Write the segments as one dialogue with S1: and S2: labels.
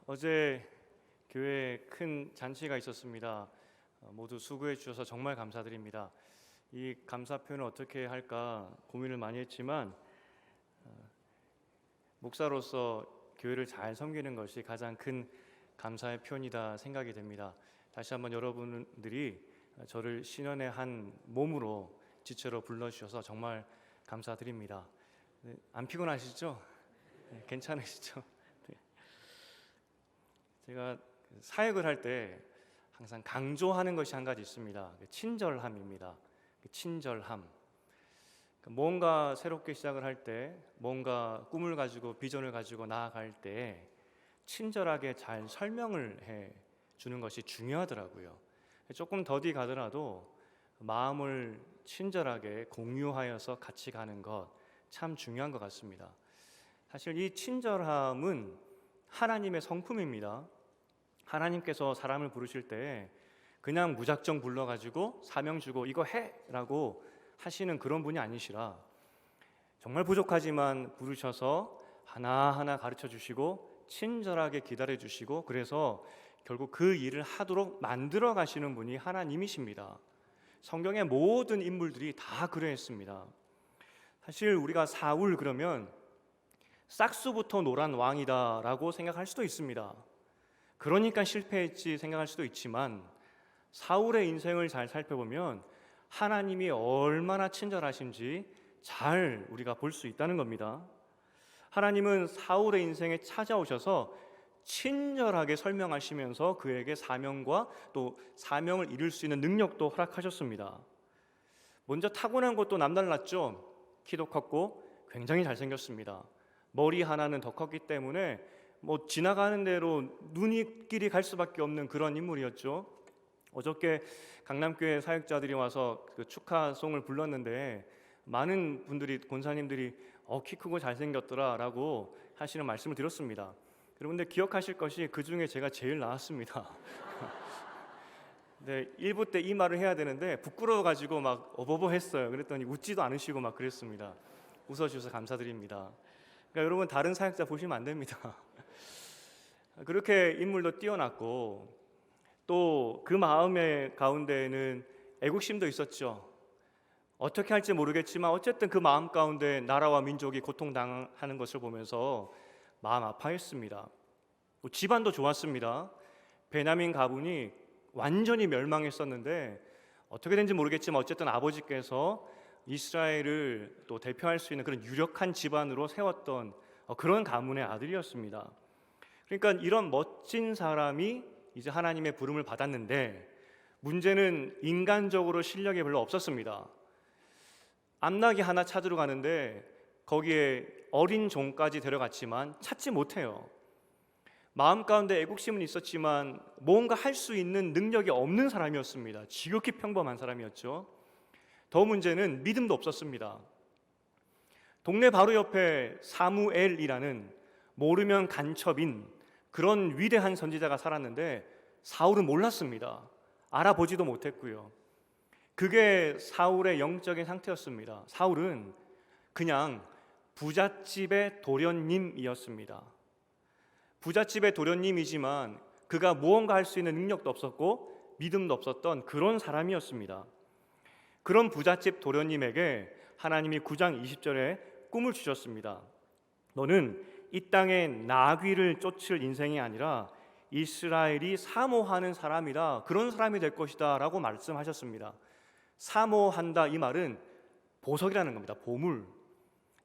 S1: 어제 교회에 큰 잔치가 있었습니다. 모두 수고해 주셔서 정말 감사드립니다. 이 감사 표현을 어떻게 할까 고민을 많이 했지만 목사로서 교회를 잘 섬기는 것이 가장 큰 감사의 표현이다 생각이 됩니다. 다시 한번 여러분들이 저를 신연의 한 몸으로 지체로 불러주셔서 정말 감사드립니다. 안 피곤하시죠? 괜찮으시죠? 제가 사역을 할 때 항상 강조하는 것이 한 가지 있습니다. 친절함입니다. 친절함. 뭔가 새롭게 시작을 할 때, 뭔가 꿈을 가지고 비전을 가지고 나아갈 때 친절하게 잘 설명을 해 주는 것이 중요하더라고요. 조금 더디 가더라도 마음을 친절하게 공유하여서 같이 가는 것 참 중요한 것 같습니다. 사실 이 친절함은 하나님의 성품입니다. 하나님께서 사람을 부르실 때 그냥 무작정 불러가지고 사명 주고 이거 해! 라고 하시는 그런 분이 아니시라 정말 부족하지만 부르셔서 하나하나 가르쳐 주시고 친절하게 기다려 주시고 그래서 결국 그 일을 하도록 만들어 가시는 분이 하나님이십니다. 성경의 모든 인물들이 다 그러했습니다. 사실 우리가 사울 그러면 싹수부터 노란 왕이다 라고 생각할 수도 있습니다. 그러니까 실패했지 생각할 수도 있지만 사울의 인생을 잘 살펴보면 하나님이 얼마나 친절하신지 잘 우리가 볼 수 있다는 겁니다. 하나님은 사울의 인생에 찾아오셔서 친절하게 설명하시면서 그에게 사명과 또 사명을 이룰 수 있는 능력도 허락하셨습니다. 먼저 타고난 것도 남달랐죠. 키도 컸고 굉장히 잘생겼습니다. 머리 하나는 더 컸기 때문에 지나가는 대로 눈길이 갈 수밖에 없는 그런 인물이었죠. 어저께 강남교회 사역자들이 와서 그 축하송을 불렀는데 많은 분들이 권사님들이 키 크고 잘생겼더라 라고 하시는 말씀을 드렸습니다. 여러분들 기억하실 것이 그 중에 제가 제일 나았습니다. 네, 1부 때 이 말을 해야 되는데 부끄러워가지고 막 어버버 했어요. 그랬더니 웃지도 않으시고 막 그랬습니다. 웃어주셔서 감사드립니다. 그러니까 여러분 다른 사역자 보시면 안 됩니다. 그렇게 인물도 뛰어났고 또 그 마음의 가운데에는 애국심도 있었죠. 어떻게 할지 모르겠지만 어쨌든 그 마음 가운데 나라와 민족이 고통당하는 것을 보면서 마음 아파했습니다. 집안도 좋았습니다. 베냐민 가문이 완전히 멸망했었는데 어떻게 된지 모르겠지만 어쨌든 아버지께서 이스라엘을 또 대표할 수 있는 그런 유력한 집안으로 세웠던 그런 가문의 아들이었습니다. 그러니까 이런 멋진 사람이 이제 하나님의 부름을 받았는데 문제는 인간적으로 실력이 별로 없었습니다. 암나귀 하나 찾으러 가는데 거기에 어린 종까지 데려갔지만 찾지 못해요. 마음 가운데 애국심은 있었지만 뭔가 할 수 있는 능력이 없는 사람이었습니다. 지극히 평범한 사람이었죠. 더 문제는 믿음도 없었습니다. 동네 바로 옆에 사무엘이라는 모르면 간첩인 그런 위대한 선지자가 살았는데 사울은 몰랐습니다. 알아보지도 못했고요. 그게 사울의 영적인 상태였습니다. 사울은 그냥 부잣집의 도련님이었습니다. 부잣집의 도련님이지만 그가 무언가 할 수 있는 능력도 없었고 믿음도 없었던 그런 사람이었습니다. 그런 부잣집 도련님에게 하나님이 9장 20절에 꿈을 주셨습니다. 너는 이 땅에 나귀를 쫓을 인생이 아니라 이스라엘이 사모하는 사람이다. 그런 사람이 될 것이다 라고 말씀하셨습니다. 사모한다 이 말은 보석이라는 겁니다. 보물.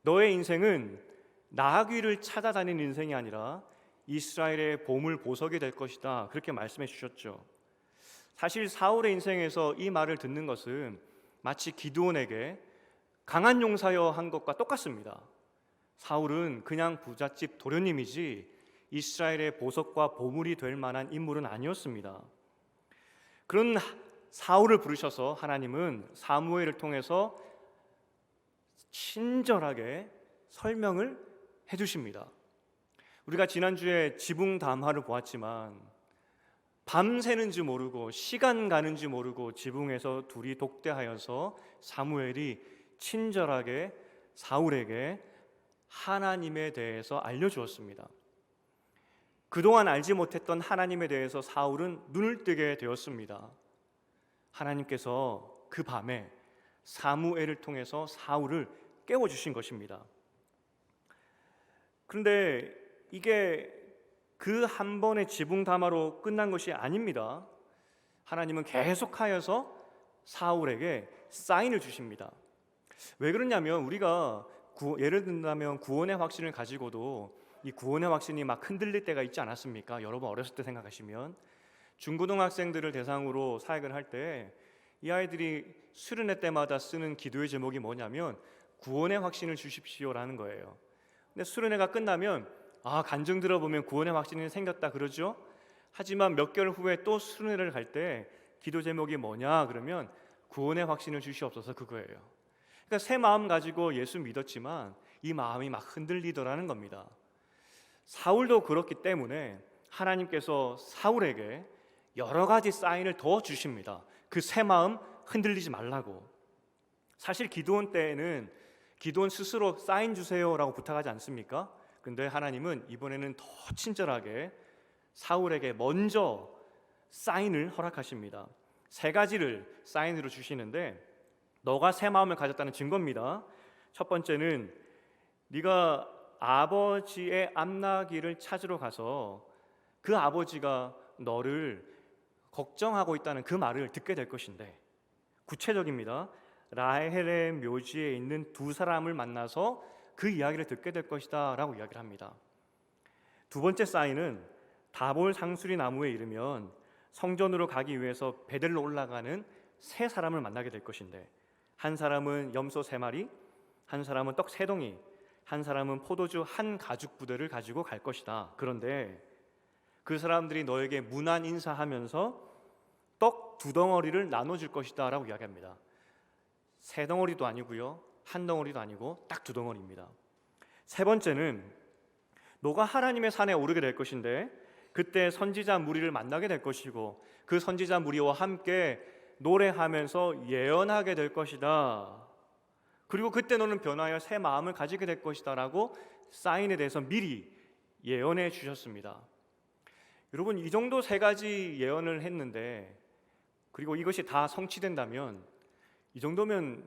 S1: 너의 인생은 나귀를 찾아다니는 인생이 아니라 이스라엘의 보물 보석이 될 것이다. 그렇게 말씀해 주셨죠. 사실 사울의 인생에서 이 말을 듣는 것은 마치 기드온에게 강한 용사여 한 것과 똑같습니다. 사울은 그냥 부잣집 도련님이지 이스라엘의 보석과 보물이 될 만한 인물은 아니었습니다. 그런 사울을 부르셔서 하나님은 사무엘을 통해서 친절하게 설명을 해주십니다. 우리가 지난주에 지붕담화를 보았지만 밤새는지 모르고 시간 가는지 모르고 지붕에서 둘이 독대하여서 사무엘이 친절하게 사울에게 하나님에 대해서 알려주었습니다. 그동안 알지 못했던 하나님에 대해서 사울은 눈을 뜨게 되었습니다. 하나님께서 그 밤에 사무엘을 통해서 사울을 깨워주신 것입니다. 그런데 이게 그 한 번의 지붕 담화로 끝난 것이 아닙니다. 하나님은 계속하여서 사울에게 사인을 주십니다. 왜 그러냐면 우리가 예를 든다면 구원의 확신을 가지고도 이 구원의 확신이 막 흔들릴 때가 있지 않았습니까? 여러분 어렸을 때 생각하시면 중고등학생들을 대상으로 사역을 할 때 이 아이들이 수련회 때마다 쓰는 기도의 제목이 뭐냐면 구원의 확신을 주십시오라는 거예요. 근데 수련회가 끝나면 간증 들어보면 구원의 확신이 생겼다 그러죠. 하지만 몇 개월 후에 또 수련회를 갈 때 기도 제목이 뭐냐 그러면 구원의 확신을 주시옵소서 그거예요. 그러니까 새 마음 가지고 예수 믿었지만 이 마음이 막 흔들리더라는 겁니다. 사울도 그렇기 때문에 하나님께서 사울에게 여러 가지 사인을 더 주십니다. 그 새 마음 흔들리지 말라고. 사실 기드온 때에는 기드온 스스로 사인 주세요라고 부탁하지 않습니까? 근데 하나님은 이번에는 더 친절하게 사울에게 먼저 사인을 허락하십니다. 세 가지를 사인으로 주시는데 너가 새 마음을 가졌다는 증거입니다. 첫 번째는 네가 아버지의 암나기를 찾으러 가서 그 아버지가 너를 걱정하고 있다는 그 말을 듣게 될 것인데, 구체적입니다. 라헬의 묘지에 있는 두 사람을 만나서 그 이야기를 듣게 될 것이다 라고 이야기를 합니다. 두 번째 사인은 다볼 상수리 나무에 이르면 성전으로 가기 위해서 베델로 올라가는 세 사람을 만나게 될 것인데, 한 사람은 염소 3마리, 한 사람은 떡 3덩이, 한 사람은 포도주 한 가죽 부대를 가지고 갈 것이다. 그런데 그 사람들이 너에게 문안 인사하면서 떡 2덩어리를 나눠줄 것이다 라고 이야기합니다. 3덩어리도 아니고요, 한 덩어리도 아니고 딱 2덩어리입니다. 세 번째는 너가 하나님의 산에 오르게 될 것인데 그때 선지자 무리를 만나게 될 것이고 그 선지자 무리와 함께 노래하면서 예언하게 될 것이다. 그리고 그때 너는 변하여 새 마음을 가지게 될 것이다 라고 사인에 대해서 미리 예언해 주셨습니다. 여러분, 이 정도 세 가지 예언을 했는데, 그리고 이것이 다 성취된다면 이 정도면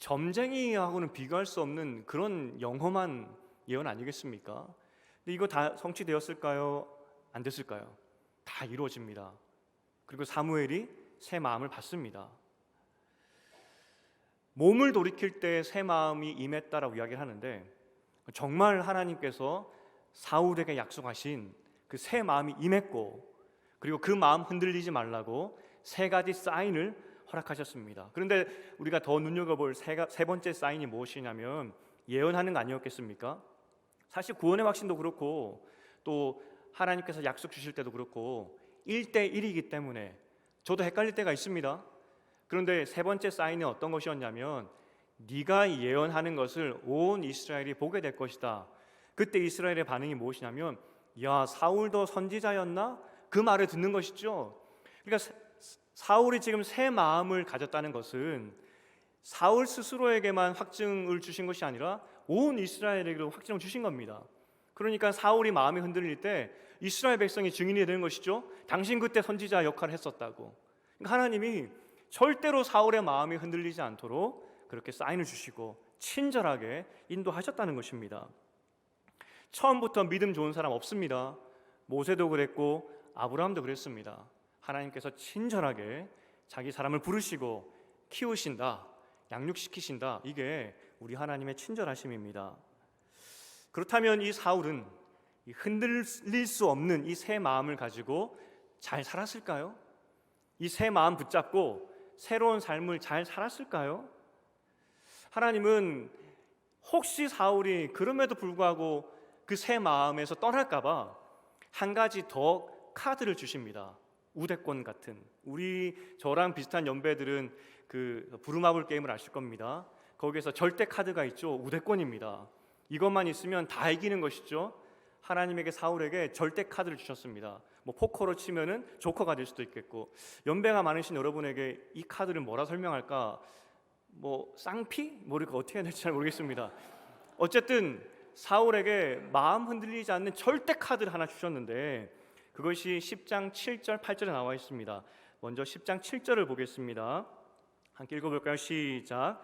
S1: 점쟁이하고는 비교할 수 없는 그런 영험한 예언 아니겠습니까? 근데 이거 다 성취되었을까요? 안 됐을까요? 다 이루어집니다. 그리고 사무엘이 새 마음을 받습니다. 몸을 돌이킬 때 새 마음이 임했다라고 이야기를 하는데, 정말 하나님께서 사울에게 약속하신 그 새 마음이 임했고, 그리고 그 마음 흔들리지 말라고 세 가지 사인을 허락하셨습니다. 그런데 우리가 더 눈여겨볼 세 번째 사인이 무엇이냐면 예언하는 거 아니었겠습니까? 사실 구원의 확신도 그렇고 또 하나님께서 약속 주실 때도 그렇고 1대1이기 때문에 저도 헷갈릴 때가 있습니다. 그런데 세 번째 사인은 어떤 것이었냐면 네가 예언하는 것을 온 이스라엘이 보게 될 것이다. 그때 이스라엘의 반응이 무엇이냐면 야, 사울도 선지자였나? 그 말을 듣는 것이죠. 그러니까 사울이 지금 새 마음을 가졌다는 것은 사울 스스로에게만 확증을 주신 것이 아니라 온 이스라엘에게도 확증을 주신 겁니다. 그러니까 사울이 마음이 흔들릴 때 이스라엘 백성이 증인이 되는 것이죠. 당신 그때 선지자 역할을 했었다고. 그러니까 하나님이 절대로 사울의 마음이 흔들리지 않도록 그렇게 사인을 주시고 친절하게 인도하셨다는 것입니다. 처음부터 믿음 좋은 사람 없습니다. 모세도 그랬고 아브라함도 그랬습니다. 하나님께서 친절하게 자기 사람을 부르시고 키우신다, 양육시키신다. 이게 우리 하나님의 친절하심입니다. 그렇다면 이 사울은 흔들릴 수 없는 이 새 마음을 가지고 잘 살았을까요? 이 새 마음 붙잡고 새로운 삶을 잘 살았을까요? 하나님은 혹시 사울이 그럼에도 불구하고 그 새 마음에서 떠날까봐 한 가지 더 카드를 주십니다. 우대권 같은. 저랑 비슷한 연배들은 그 부루마블 게임을 아실 겁니다. 거기에서 절대 카드가 있죠. 우대권입니다. 이것만 있으면 다 이기는 것이죠. 하나님에게 사울에게 절대 카드를 주셨습니다. 뭐 포커로 치면은 조커가 될 수도 있겠고, 연배가 많으신 여러분에게 이 카드를 뭐라 설명할까? 뭐 쌍피? 어떻게 해야 될지 잘 모르겠습니다. 어쨌든 사울에게 마음 흔들리지 않는 절대 카드를 하나 주셨는데 그것이 10장 7절 8절에 나와 있습니다. 먼저 10장 7절을 보겠습니다. 함께 읽어볼까요? 시작.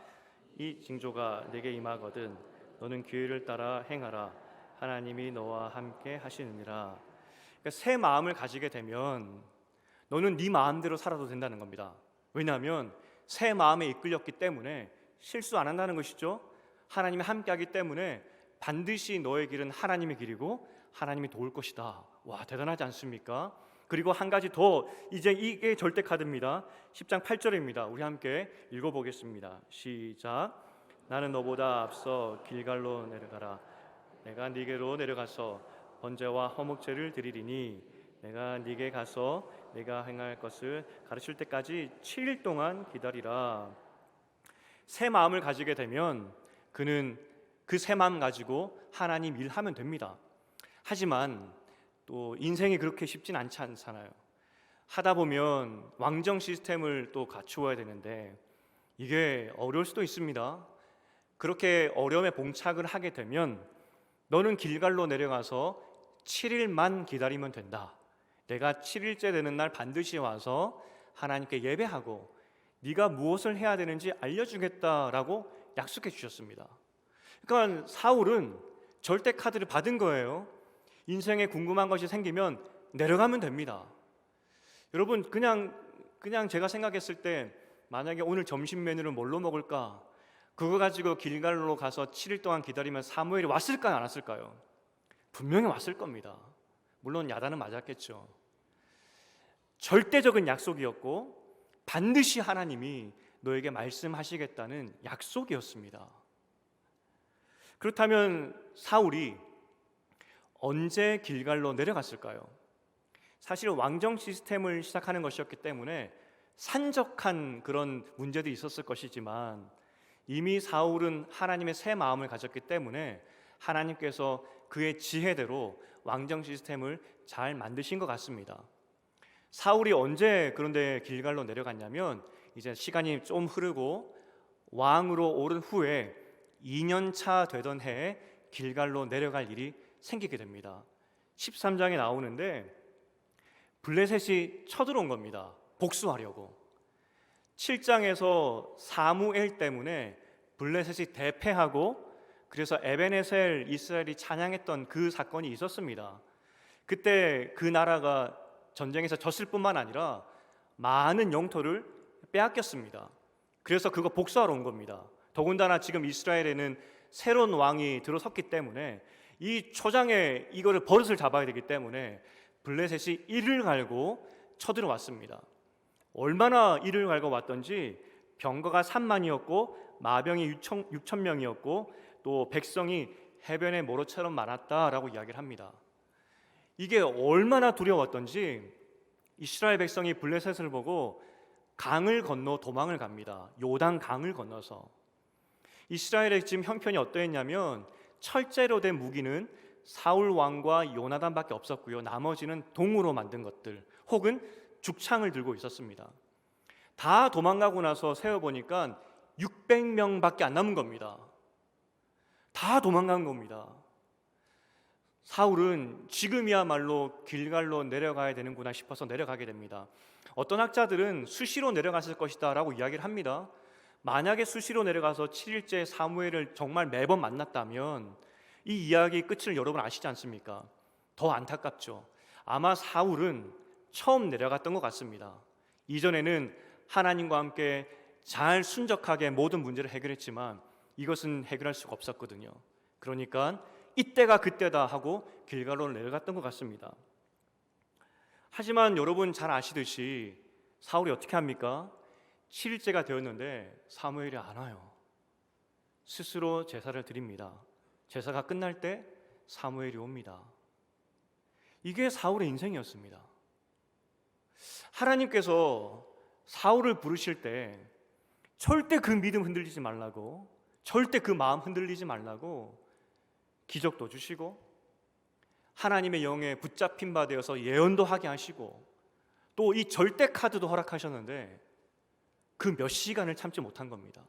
S1: 이 징조가 내게 임하거든 너는 기회를 따라 행하라. 하나님이 너와 함께 하시느니라. 그러니까 새 마음을 가지게 되면 너는 네 마음대로 살아도 된다는 겁니다. 왜냐하면 새 마음에 이끌렸기 때문에 실수 안 한다는 것이죠. 하나님이 함께하기 때문에 반드시 너의 길은 하나님의 길이고 하나님이 도울 것이다. 와, 대단하지 않습니까? 그리고 한 가지 더, 이제 이게 절대 카드입니다. 10장 8절입니다. 우리 함께 읽어보겠습니다. 시작. 나는 너보다 앞서 길갈로 내려가라. 내가 네게로 내려가서 번제와 화목제를 드리리니 내가 네게 가서 내가 행할 것을 가르칠 때까지 7일 동안 기다리라. 새 마음을 가지게 되면 그는 그 새 마음 가지고 하나님 일하면 됩니다. 하지만 또 인생이 그렇게 쉽진 않잖아요. 하다 보면 왕정 시스템을 또 갖추어야 되는데 이게 어려울 수도 있습니다. 그렇게 어려움에 봉착을 하게 되면 너는 길갈로 내려가서 7일만 기다리면 된다. 내가 7일째 되는 날 반드시 와서 하나님께 예배하고 네가 무엇을 해야 되는지 알려주겠다라고 약속해 주셨습니다. 그러니까 사울은 절대 카드를 받은 거예요. 인생에 궁금한 것이 생기면 내려가면 됩니다. 여러분, 그냥 제가 생각했을 때 만약에 오늘 점심 메뉴를 뭘로 먹을까? 그거 가지고 길갈로 가서 7일 동안 기다리면 사무엘이 왔을까요? 안 왔을까요? 분명히 왔을 겁니다. 물론 야단은 맞았겠죠. 절대적인 약속이었고 반드시 하나님이 너에게 말씀하시겠다는 약속이었습니다. 그렇다면 사울이 언제 길갈로 내려갔을까요? 사실 왕정 시스템을 시작하는 것이었기 때문에 산적한 그런 문제도 있었을 것이지만 이미 사울은 하나님의 새 마음을 가졌기 때문에 하나님께서 그의 지혜대로 왕정 시스템을 잘 만드신 것 같습니다. 사울이 언제 그런데 길갈로 내려갔냐면 이제 시간이 좀 흐르고 왕으로 오른 후에 2년 차 되던 해에 길갈로 내려갈 일이 생기게 됩니다. 13장에 나오는데 블레셋이 쳐들어온 겁니다. 복수하려고. 7장에서 사무엘 때문에 블레셋이 대패하고 그래서 에벤에셀 이스라엘이 찬양했던 그 사건이 있었습니다. 그때 그 나라가 전쟁에서 졌을 뿐만 아니라 많은 영토를 빼앗겼습니다. 그래서 그거 복수하러 온 겁니다. 더군다나 지금 이스라엘에는 새로운 왕이 들어섰기 때문에 이 초장에 이거를 버릇을 잡아야 되기 때문에 블레셋이 이를 갈고 쳐들어왔습니다. 얼마나 이를 갈고 왔던지 병거가 3만이었고 마병이 6천 명이었고 또 백성이 해변의 모로처럼 많았다라고 이야기를 합니다. 이게 얼마나 두려웠던지 이스라엘 백성이 블레셋을 보고 강을 건너 도망을 갑니다. 요단 강을 건너서. 이스라엘의 지금 형편이 어떠했냐면 철제로 된 무기는 사울 왕과 요나단밖에 없었고요. 나머지는 동으로 만든 것들 혹은 죽창을 들고 있었습니다. 다 도망가고 나서 세어보니까 600명밖에 안 남은 겁니다. 다 도망간 겁니다. 사울은 지금이야말로 길갈로 내려가야 되는구나 싶어서 내려가게 됩니다. 어떤 학자들은 수시로 내려갔을 것이다 라고 이야기를 합니다. 만약에 수시로 내려가서 7일째 사무엘을 정말 매번 만났다면 이 이야기 끝을 여러분 아시지 않습니까? 더 안타깝죠. 아마 사울은 처음 내려갔던 것 같습니다. 이전에는 하나님과 함께 잘 순적하게 모든 문제를 해결했지만 이것은 해결할 수가 없었거든요. 그러니까 이때가 그때다 하고 길갈로를 내려갔던 것 같습니다. 하지만 여러분 잘 아시듯이 사울이 어떻게 합니까? 7일째가 되었는데 사무엘이 안 와요. 스스로 제사를 드립니다. 제사가 끝날 때 사무엘이 옵니다. 이게 사울의 인생이었습니다. 하나님께서 사울을 부르실 때 절대 그 믿음 흔들리지 말라고, 절대 그 마음 흔들리지 말라고 기적도 주시고 하나님의 영에 붙잡힌 바 되어서 예언도 하게 하시고 또 이 절대 카드도 허락하셨는데 그 몇 시간을 참지 못한 겁니다.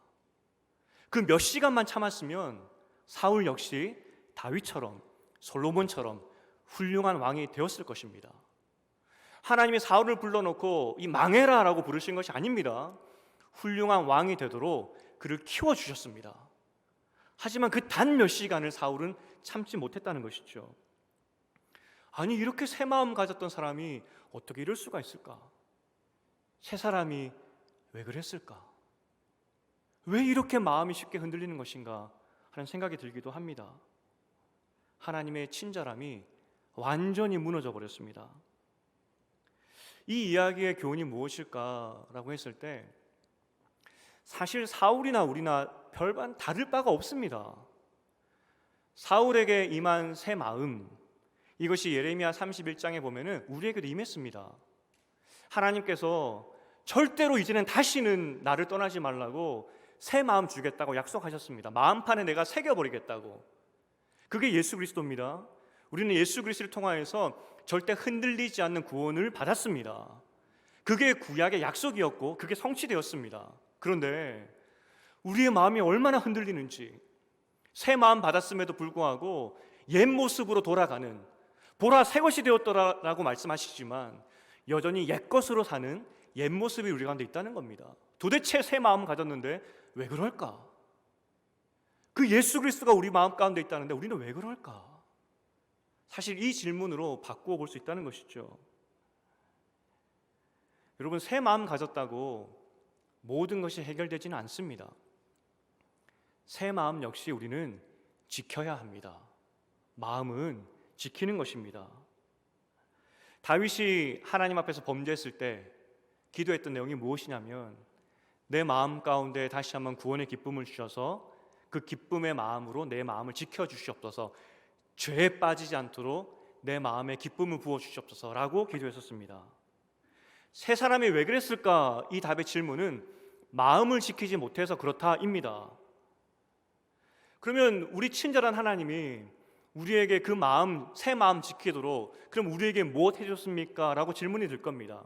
S1: 그 몇 시간만 참았으면 사울 역시 다윗처럼 솔로몬처럼 훌륭한 왕이 되었을 것입니다. 하나님이 사울을 불러놓고 이 망해라라고 부르신 것이 아닙니다. 훌륭한 왕이 되도록 그를 키워주셨습니다. 하지만 그 단 몇 시간을 사울은 참지 못했다는 것이죠. 아니, 이렇게 새 마음 가졌던 사람이 어떻게 이럴 수가 있을까? 새 사람이 왜 그랬을까? 왜 이렇게 마음이 쉽게 흔들리는 것인가 하는 생각이 들기도 합니다. 하나님의 친절함이 완전히 무너져 버렸습니다. 이 이야기의 교훈이 무엇일까라고 했을 때 사실 사울이나 우리나 별반 다를 바가 없습니다. 사울에게 임한 새 마음, 이것이 예레미야 31장에 보면은 우리에게도 임했습니다. 하나님께서 절대로 이제는 다시는 나를 떠나지 말라고 새 마음 주겠다고 약속하셨습니다. 마음판에 내가 새겨버리겠다고. 그게 예수 그리스도입니다. 우리는 예수 그리스도를 통하여서 절대 흔들리지 않는 구원을 받았습니다. 그게 구약의 약속이었고 그게 성취되었습니다. 그런데 우리의 마음이 얼마나 흔들리는지, 새 마음 받았음에도 불구하고 옛 모습으로 돌아가는, 보라 새 것이 되었더라라고 말씀하시지만 여전히 옛 것으로 사는 옛 모습이 우리 가운데 있다는 겁니다. 도대체 새 마음 가졌는데 왜 그럴까? 그 예수 그리스도가 우리 마음 가운데 있다는데 우리는 왜 그럴까? 사실 이 질문으로 바꾸어 볼 수 있다는 것이죠. 여러분, 새 마음 가졌다고 모든 것이 해결되지는 않습니다. 새 마음 역시 우리는 지켜야 합니다. 마음은 지키는 것입니다. 다윗이 하나님 앞에서 범죄했을 때 기도했던 내용이 무엇이냐면, 내 마음 가운데 다시 한번 구원의 기쁨을 주셔서 그 기쁨의 마음으로 내 마음을 지켜주시옵소서, 죄에 빠지지 않도록 내 마음에 기쁨을 부어주시옵소서라고 기도했었습니다. 세 사람이 왜 그랬을까? 이 답의 질문은 마음을 지키지 못해서 그렇다입니다. 그러면 우리 친절한 하나님이 우리에게 그 마음, 새 마음 지키도록 그럼 우리에게 무엇 해줬습니까? 라고 질문이 들 겁니다.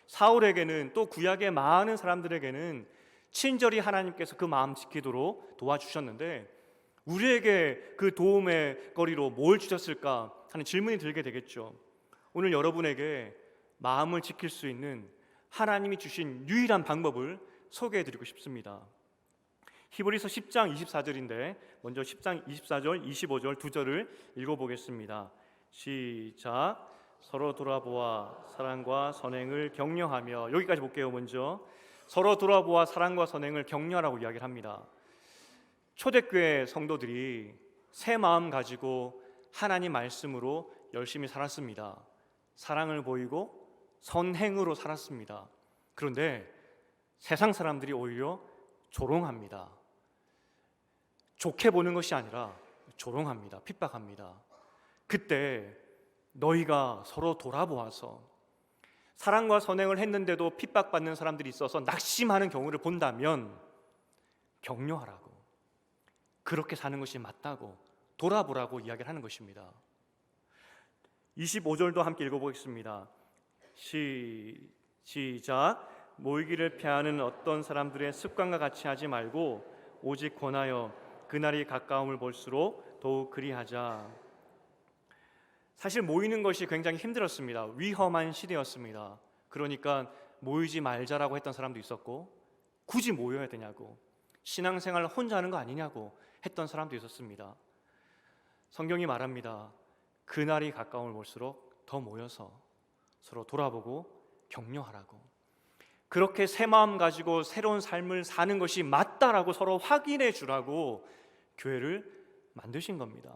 S1: 사울에게는, 또 구약의 많은 사람들에게는 친절히 하나님께서 그 마음 지키도록 도와주셨는데 우리에게 그 도움의 거리로 뭘 주셨을까 하는 질문이 들게 되겠죠. 오늘 여러분에게 마음을 지킬 수 있는 하나님이 주신 유일한 방법을 소개해드리고 싶습니다. 히브리서 10장 24절인데 먼저 10장 24절, 25절 두 절을 읽어보겠습니다. 시작. 서로 돌아보아 사랑과 선행을 격려하며, 여기까지 볼게요. 먼저 서로 돌아보아 사랑과 선행을 격려하라고 이야기를 합니다. 초대교회 성도들이 새 마음 가지고 하나님 말씀으로 열심히 살았습니다. 사랑을 보이고 선행으로 살았습니다. 그런데 세상 사람들이 오히려 조롱합니다. 좋게 보는 것이 아니라 조롱합니다. 핍박합니다. 그때 너희가 서로 돌아보아서 사랑과 선행을 했는데도 핍박받는 사람들이 있어서 낙심하는 경우를 본다면 격려하라고, 그렇게 사는 것이 맞다고 돌아보라고 이야기를 하는 것입니다. 25절도 함께 읽어보겠습니다. 시작. 모이기를 피하는 어떤 사람들의 습관과 같이 하지 말고 오직 권하여 그날이 가까움을 볼수록 더욱 그리하자. 사실 모이는 것이 굉장히 힘들었습니다. 위험한 시대였습니다. 그러니까 모이지 말자라고 했던 사람도 있었고, 굳이 모여야 되냐고, 신앙생활 혼자 하는 거 아니냐고 했던 사람도 있었습니다. 성경이 말합니다. 그날이 가까움을 볼수록 더 모여서 서로 돌아보고 격려하라고, 그렇게 새 마음 가지고 새로운 삶을 사는 것이 맞다라고 서로 확인해 주라고 교회를 만드신 겁니다.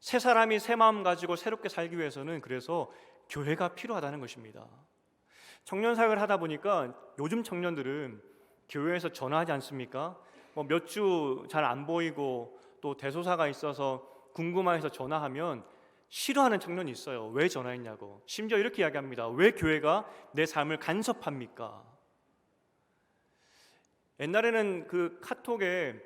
S1: 새 사람이 새 마음 가지고 새롭게 살기 위해서는 그래서 교회가 필요하다는 것입니다. 청년 사역을 하다 보니까 요즘 청년들은 교회에서 전화하지 않습니까? 몇 주 잘 안 보이고 또 대소사가 있어서 궁금해서 전화하면 싫어하는 청년이 있어요. 왜 전화했냐고. 심지어 이렇게 이야기합니다. 왜 교회가 내 삶을 간섭합니까? 옛날에는 그 카톡에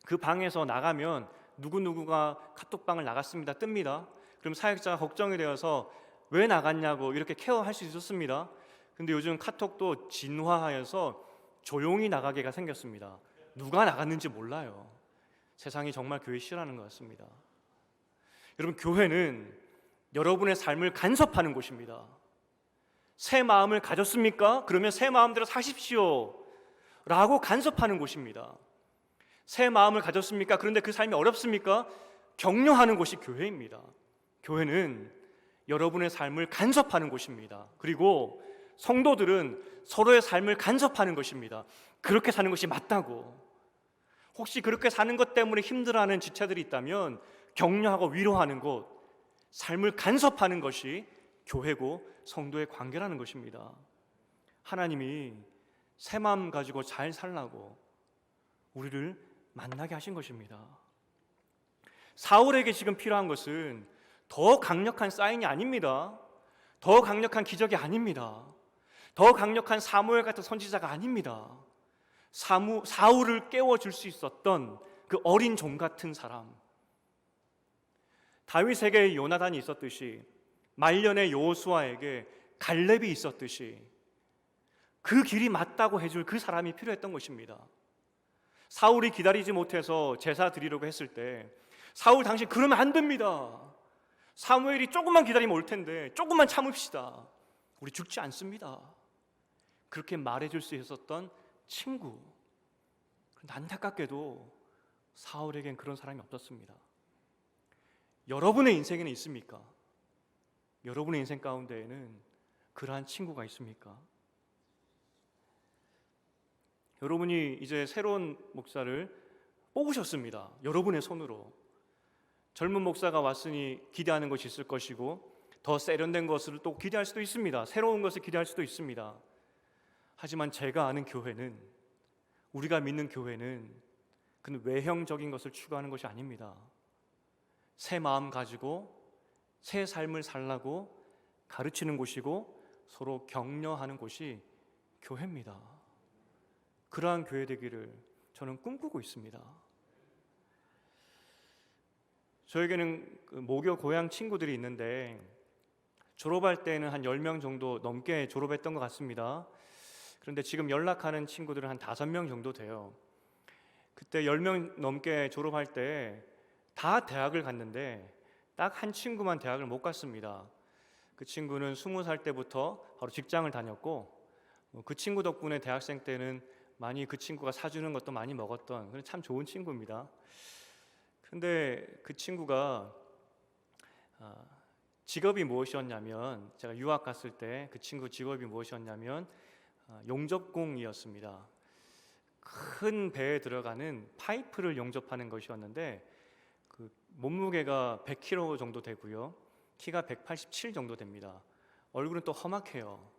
S1: 그 방에서 나가면 누구누구가 카톡방을 나갔습니다 뜹니다. 그럼 사역자가 걱정이 되어서 왜 나갔냐고 이렇게 케어할 수 있었습니다. 근데 요즘 카톡도 진화하여서 조용히 나가게가 생겼습니다. 누가 나갔는지 몰라요. 세상이 정말 교회 싫어하는 것 같습니다. 여러분, 교회는 여러분의 삶을 간섭하는 곳입니다. 새 마음을 가졌습니까? 그러면 새 마음대로 사십시오 라고 간섭하는 곳입니다. 새 마음을 가졌습니까? 그런데 그 삶이 어렵습니까? 격려하는 곳이 교회입니다. 교회는 여러분의 삶을 간섭하는 곳입니다. 그리고 성도들은 서로의 삶을 간섭하는 것입니다. 그렇게 사는 것이 맞다고. 혹시 그렇게 사는 것 때문에 힘들어하는 지체들이 있다면 격려하고 위로하는 곳, 삶을 간섭하는 것이 교회고 성도의 관계라는 것입니다. 하나님이 새 마음 가지고 잘 살라고 우리를 만나게 하신 것입니다. 사울에게 지금 필요한 것은 더 강력한 사인이 아닙니다. 더 강력한 기적이 아닙니다. 더 강력한 사무엘 같은 선지자가 아닙니다. 사울을 깨워줄 수 있었던 그 어린 종 같은 사람, 다윗에게 요나단이 있었듯이 말년의 여호수아에게 갈렙이 있었듯이 그 길이 맞다고 해줄 그 사람이 필요했던 것입니다. 사울이 기다리지 못해서 제사 드리려고 했을 때 사울 당신 그러면 안 됩니다. 사무엘이 조금만 기다리면 올 텐데 조금만 참읍시다. 우리 죽지 않습니다. 그렇게 말해줄 수 있었던 친구. 그런데 안타깝게도 사울에겐 그런 사람이 없었습니다. 여러분의 인생에는 있습니까? 여러분의 인생 가운데에는 그러한 친구가 있습니까? 여러분이 이제 새로운 목사를 뽑으셨습니다. 여러분의 손으로. 젊은 목사가 왔으니 기대하는 것이 있을 것이고 더 세련된 것을 또 기대할 수도 있습니다. 새로운 것을 기대할 수도 있습니다. 하지만 제가 아는 교회는, 우리가 믿는 교회는 그는 외형적인 것을 추구하는 것이 아닙니다. 새 마음 가지고 새 삶을 살라고 가르치는 곳이고 서로 격려하는 곳이 교회입니다. 그러한 교회 되기를 저는 꿈꾸고 있습니다. 저에게는 모교 고향 친구들이 있는데 졸업할 때는 한 10명 정도 넘게 졸업했던 것 같습니다. 그런데 지금 연락하는 친구들은 한 5명 정도 돼요. 그때 10명 넘게 졸업할 때 다 대학을 갔는데 딱 한 친구만 대학을 못 갔습니다. 그 친구는 20살 때부터 바로 직장을 다녔고 그 친구 덕분에 대학생 때는 많이 그 친구가 사주는 것도 많이 먹었던 참 좋은 친구입니다. 근데 그 친구가 직업이 무엇이었냐면, 제가 유학 갔을 때 그 친구 직업이 무엇이었냐면 용접공이었습니다. 큰 배에 들어가는 파이프를 용접하는 것이었는데 그 몸무게가 100kg 정도 되고요, 키가 187 정도 됩니다. 얼굴은 또 험악해요.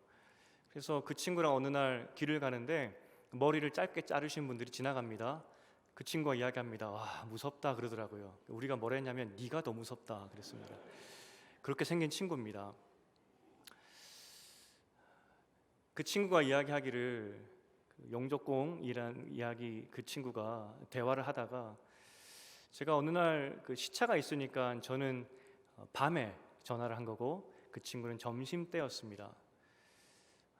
S1: 그래서 그 친구랑 어느 날 길을 가는데 머리를 짧게 자르신 분들이 지나갑니다. 그 친구가 이야기합니다. 와, 무섭다 그러더라고요. 우리가 뭐라 했냐면 네가 더 무섭다 그랬습니다. 그렇게 생긴 친구입니다. 그 친구가 이야기하기를, 용접공이란 이야기, 그 친구가 대화를 하다가 제가 어느 날 그 시차가 있으니까 저는 밤에 전화를 한 거고 그 친구는 점심 때였습니다.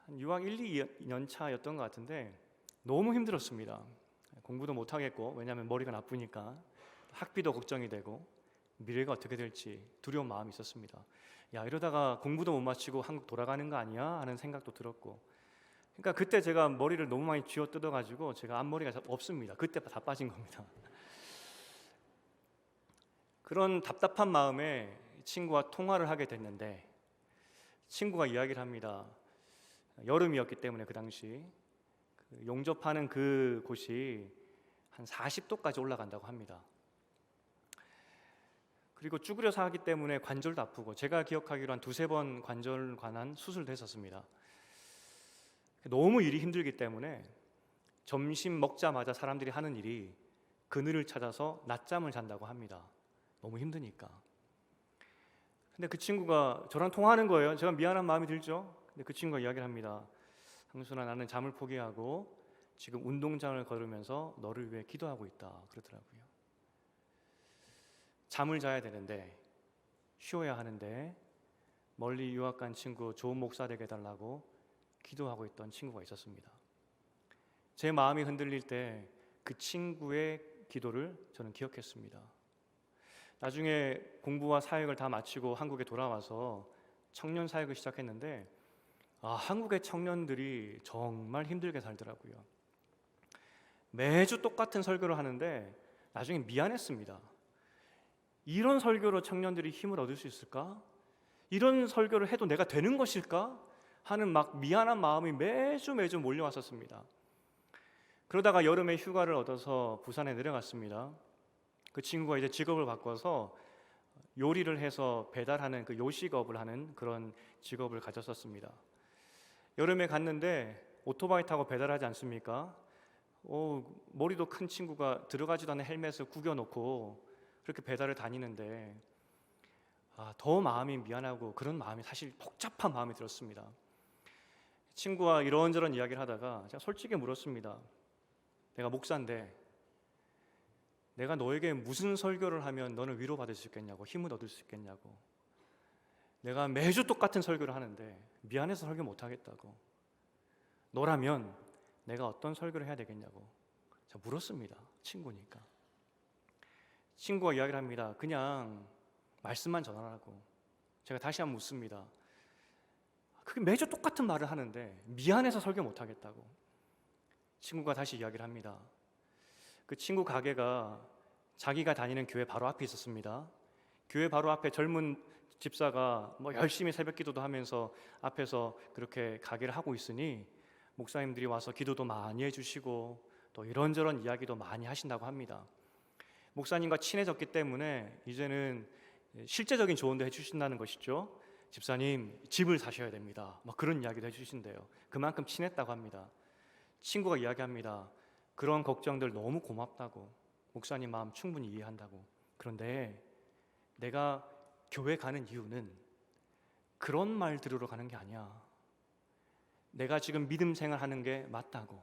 S1: 한 유학 1-2년 차였던 것 같은데 너무 힘들었습니다. 공부도 못 하겠고, 왜냐하면 머리가 나쁘니까 학비도 걱정이 되고 미래가 어떻게 될지 두려운 마음이 있었습니다. 야, 이러다가 공부도 못 마치고 한국 돌아가는 거 아니야? 하는 생각도 들었고, 그러니까 그때 제가 머리를 너무 많이 쥐어 뜯어가지고 제가 앞머리가 없습니다. 그때 다 빠진 겁니다. 그런 답답한 마음에 친구와 통화를 하게 됐는데 친구가 이야기를 합니다. 여름이었기 때문에 그 당시 용접하는 그 곳이 한 40도까지 올라간다고 합니다. 그리고 쭈그려서 하기 때문에 관절도 아프고, 제가 기억하기로 한 2-3번 관절 관한 수술도 했었습니다. 너무 일이 힘들기 때문에 점심 먹자마자 사람들이 하는 일이 그늘을 찾아서 낮잠을 잔다고 합니다. 너무 힘드니까. 근데 그 친구가 저랑 통화하는 거예요. 제가 미안한 마음이 들죠. 근데 그 친구가 이야기를 합니다. 상순아, 나는 잠을 포기하고 지금 운동장을 걸으면서 너를 위해 기도하고 있다 그러더라고요. 잠을 자야 되는데, 쉬어야 하는데 멀리 유학 간 친구 좋은 목사 되게 해달라고 기도하고 있던 친구가 있었습니다. 제 마음이 흔들릴 때 그 친구의 기도를 저는 기억했습니다. 나중에 공부와 사역을 다 마치고 한국에 돌아와서 청년 사역을 시작했는데 한국의 청년들이 정말 힘들게 살더라고요. 매주 똑같은 설교를 하는데 나중에 미안했습니다. 이런 설교로 청년들이 힘을 얻을 수 있을까? 이런 설교를 해도 내가 되는 것일까? 하는 막 미안한 마음이 매주 몰려왔었습니다. 그러다가 여름에 휴가를 얻어서 부산에 내려갔습니다. 그 친구가 이제 직업을 바꿔서 요리를 해서 배달하는 그 요식업을 하는 그런 직업을 가졌었습니다. 여름에 갔는데 오토바이 타고 배달하지 않습니까? 머리도 큰 친구가 들어가지도 않은 헬멧을 구겨놓고 그렇게 배달을 다니는데 더 마음이 미안하고 그런 마음이 사실 복잡한 마음이 들었습니다. 친구와 이런저런 이야기를 하다가 제가 솔직히 물었습니다. 내가 목사인데 내가 너에게 무슨 설교를 하면 너는 위로받을 수 있겠냐고, 힘을 얻을 수 있겠냐고. 내가 매주 똑같은 설교를 하는데 미안해서 설교 못하겠다고. 너라면 내가 어떤 설교를 해야 되겠냐고 제가 물었습니다. 친구니까. 친구가 이야기를 합니다. 그냥 말씀만 전하라고. 제가 다시 한번 묻습니다. 그게 매주 똑같은 말을 하는데 미안해서 설교 못하겠다고. 친구가 다시 이야기를 합니다. 그 친구 가게가 자기가 다니는 교회 바로 앞에 있었습니다. 교회 바로 앞에 젊은 집사가 열심히 새벽 기도도 하면서 앞에서 그렇게 가게를 하고 있으니 목사님들이 와서 기도도 많이 해주시고 또 이런저런 이야기도 많이 하신다고 합니다. 목사님과 친해졌기 때문에 이제는 실제적인 조언도 해주신다는 것이죠. 집사님 집을 사셔야 됩니다. 그런 이야기도 해주신대요. 그만큼 친했다고 합니다. 친구가 이야기합니다. 그런 걱정들 너무 고맙다고, 목사님 마음 충분히 이해한다고. 그런데 내가 교회 가는 이유는 그런 말 들으러 가는 게 아니야. 내가 지금 믿음 생활하는 게 맞다고,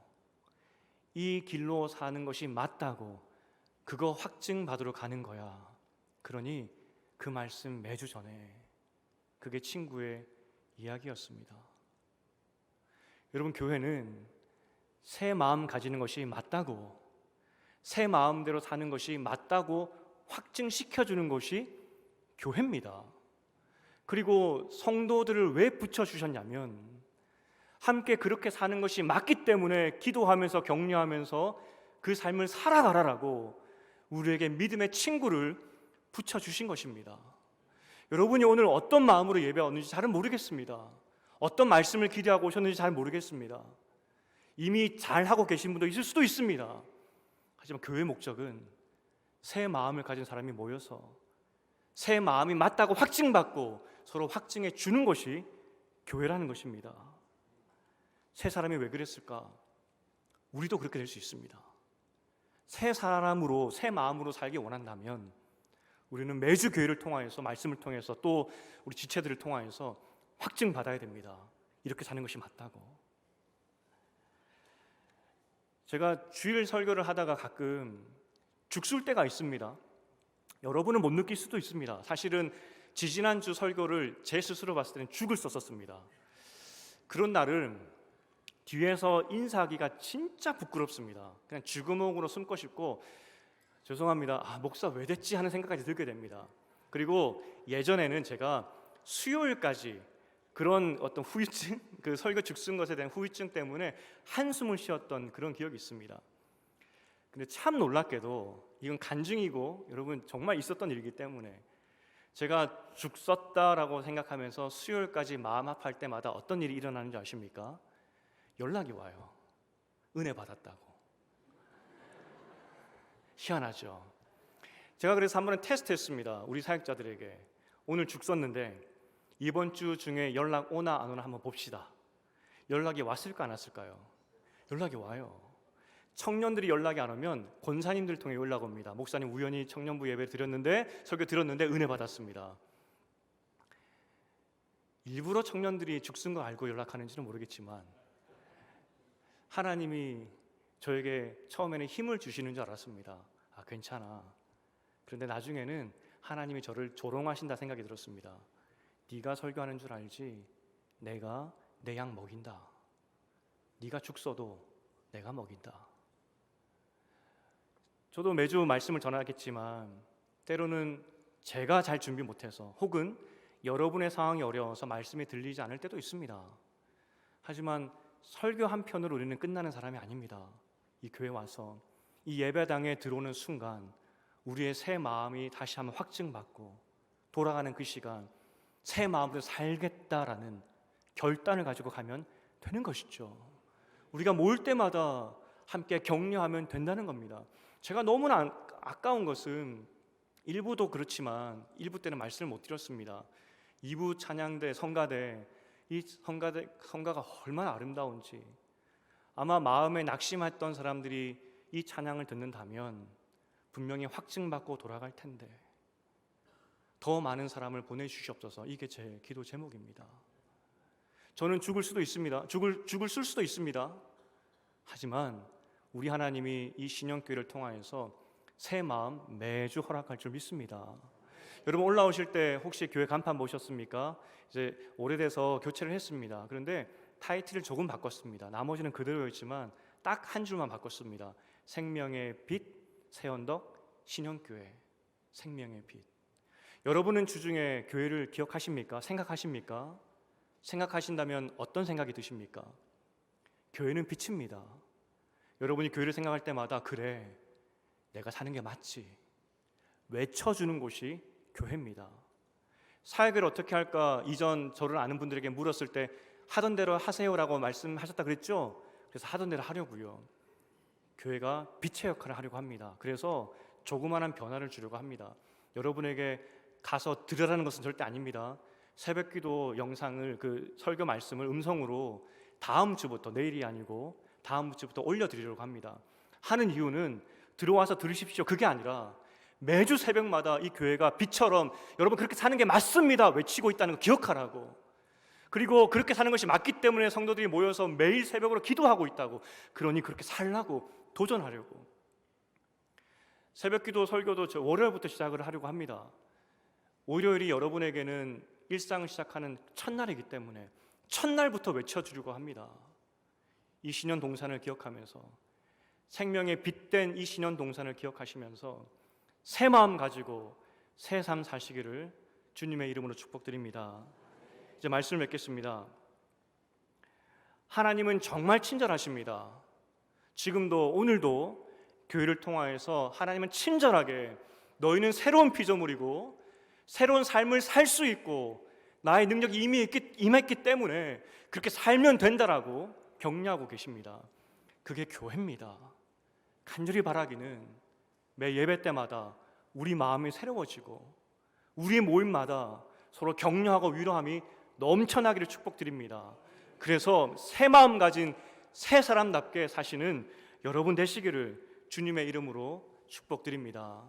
S1: 이 길로 사는 것이 맞다고, 그거 확증 받으러 가는 거야. 그러니 그 말씀 매주 전해. 그게 친구의 이야기였습니다. 여러분, 교회는 새 마음 가지는 것이 맞다고, 새 마음대로 사는 것이 맞다고 확증시켜주는 것이 교회입니다. 그리고 성도들을 왜 붙여주셨냐면 함께 그렇게 사는 것이 맞기 때문에 기도하면서 격려하면서 그 삶을 살아가라라고 우리에게 믿음의 친구를 붙여주신 것입니다. 여러분이 오늘 어떤 마음으로 예배 왔는지 잘은 모르겠습니다. 어떤 말씀을 기대하고 오셨는지 잘 모르겠습니다. 이미 잘하고 계신 분도 있을 수도 있습니다. 하지만 교회의 목적은 새 마음을 가진 사람이 모여서 새 마음이 맞다고 확증받고 서로 확증해 주는 것이 교회라는 것입니다. 새 사람이 왜 그랬을까? 우리도 그렇게 될 수 있습니다. 새 사람으로, 새 마음으로 살기 원한다면 우리는 매주 교회를 통하여서, 말씀을 통해서, 또 우리 지체들을 통하여서 확증받아야 됩니다. 이렇게 사는 것이 맞다고. 제가 주일 설교를 하다가 가끔 죽술 때가 있습니다. 여러분은 못 느낄 수도 있습니다. 사실은 지지난주 설교를 제 스스로 봤을 때는 죽을 썼었습니다. 그런 날은 뒤에서 인사하기가 진짜 부끄럽습니다. 그냥 쥐구멍으로 숨고 싶고, 죄송합니다, 목사 왜 됐지 하는 생각까지 들게 됩니다. 그리고 예전에는 제가 수요일까지 그런 어떤 후유증, 그 설교 죽순 것에 대한 후유증 때문에 한숨을 쉬었던 그런 기억이 있습니다. 근데 참 놀랍게도 이건 간증이고 여러분 정말 있었던 일이기 때문에 제가 죽 썼다라고 생각하면서 수요일까지 마음 아파할 때마다 어떤 일이 일어나는 줄 아십니까? 연락이 와요. 은혜 받았다고. 희한하죠. 제가 그래서 한 번은 테스트했습니다. 우리 사역자들에게. 오늘 죽 썼는데 이번 주 중에 연락 오나 안 오나 한번 봅시다. 연락이 왔을까 안 왔을까요? 연락이 와요. 청년들이 연락이 안 오면 권사님들 통해 연락 옵니다. 목사님 우연히 청년부 예배 드렸는데, 설교 들었는데 은혜 받았습니다. 일부러 청년들이 죽순 거 알고 연락하는지는 모르겠지만 하나님이 저에게 처음에는 힘을 주시는 줄 알았습니다. 괜찮아. 그런데 나중에는 하나님이 저를 조롱하신다 생각이 들었습니다. 네가 설교하는 줄 알지? 내가 내 양 먹인다. 네가 죽 써도 내가 먹인다. 저도 매주 말씀을 전하겠지만 때로는 제가 잘 준비 못해서 혹은 여러분의 상황이 어려워서 말씀이 들리지 않을 때도 있습니다. 하지만 설교 한 편으로 우리는 끝나는 사람이 아닙니다. 이 교회 와서 이 예배당에 들어오는 순간 우리의 새 마음이 다시 한번 확증받고 돌아가는 그 시간, 새 마음으로 살겠다라는 결단을 가지고 가면 되는 것이죠. 우리가 모일 때마다 함께 격려하면 된다는 겁니다. 제가 너무나 아까운 것은 1부도 그렇지만 1부 때는 말씀을 못 드렸습니다. 2부 찬양대, 성가대, 이 성가가 얼마나 아름다운지, 아마 마음에 낙심했던 사람들이 이 찬양을 듣는다면 분명히 확증받고 돌아갈 텐데 더 많은 사람을 보내주시옵소서. 이게 제 기도 제목입니다. 저는 죽을 수도 있습니다. 죽을 쓸 수도 있습니다. 하지만 우리 하나님이 이 신영교회를 통하여서 새 마음 매주 허락할 줄 믿습니다. 여러분 올라오실 때 혹시 교회 간판 보셨습니까? 이제 오래돼서 교체를 했습니다. 그런데 타이틀을 조금 바꿨습니다. 나머지는 그대로였지만 딱 한 줄만 바꿨습니다. 생명의 빛, 새언덕, 신영교회. 생명의 빛. 여러분은 주중에 교회를 기억하십니까? 생각하십니까? 생각하신다면 어떤 생각이 드십니까? 교회는 빛입니다. 여러분이 교회를 생각할 때마다 그래, 내가 사는 게 맞지 외쳐주는 곳이 교회입니다. 사역을 어떻게 할까 이전 저를 아는 분들에게 물었을 때 하던 대로 하세요라고 말씀하셨다 그랬죠? 그래서 하던 대로 하려고요. 교회가 빛의 역할을 하려고 합니다. 그래서 조그마한 변화를 주려고 합니다. 여러분에게 가서 들으라는 것은 절대 아닙니다. 새벽기도 영상을 설교 말씀을 음성으로 다음 주부터, 내일이 아니고 다음 주부터 올려드리려고 합니다. 하는 이유는 들어와서 들으십시오 그게 아니라 매주 새벽마다 이 교회가 빛처럼 여러분 그렇게 사는 게 맞습니다 외치고 있다는 거 기억하라고. 그리고 그렇게 사는 것이 맞기 때문에 성도들이 모여서 매일 새벽으로 기도하고 있다고. 그러니 그렇게 살라고, 도전하려고. 새벽기도 설교도 저 월요일부터 시작을 하려고 합니다. 월요일이 여러분에게는 일상을 시작하는 첫날이기 때문에 첫날부터 외쳐주려고 합니다. 이 신년 동산을 기억하면서 생명의 빛된 이 신년 동산을 기억하시면서 새 마음 가지고 새 삶 사시기를 주님의 이름으로 축복드립니다. 이제 말씀을 맺겠습니다. 하나님은 정말 친절하십니다. 지금도 오늘도 교회를 통하여서 하나님은 친절하게 너희는 새로운 피조물이고 새로운 삶을 살 수 있고 나의 능력이 이미 임했기 때문에 그렇게 살면 된다라고 격려하고 계십니다. 그게 교회입니다. 간절히 바라기는 매 예배 때마다 우리 마음이 새로워지고 우리 모임마다 서로 격려하고 위로함이 넘쳐나기를 축복드립니다. 그래서 새 마음 가진 새 사람답게 사시는 여러분 되시기를 주님의 이름으로 축복드립니다.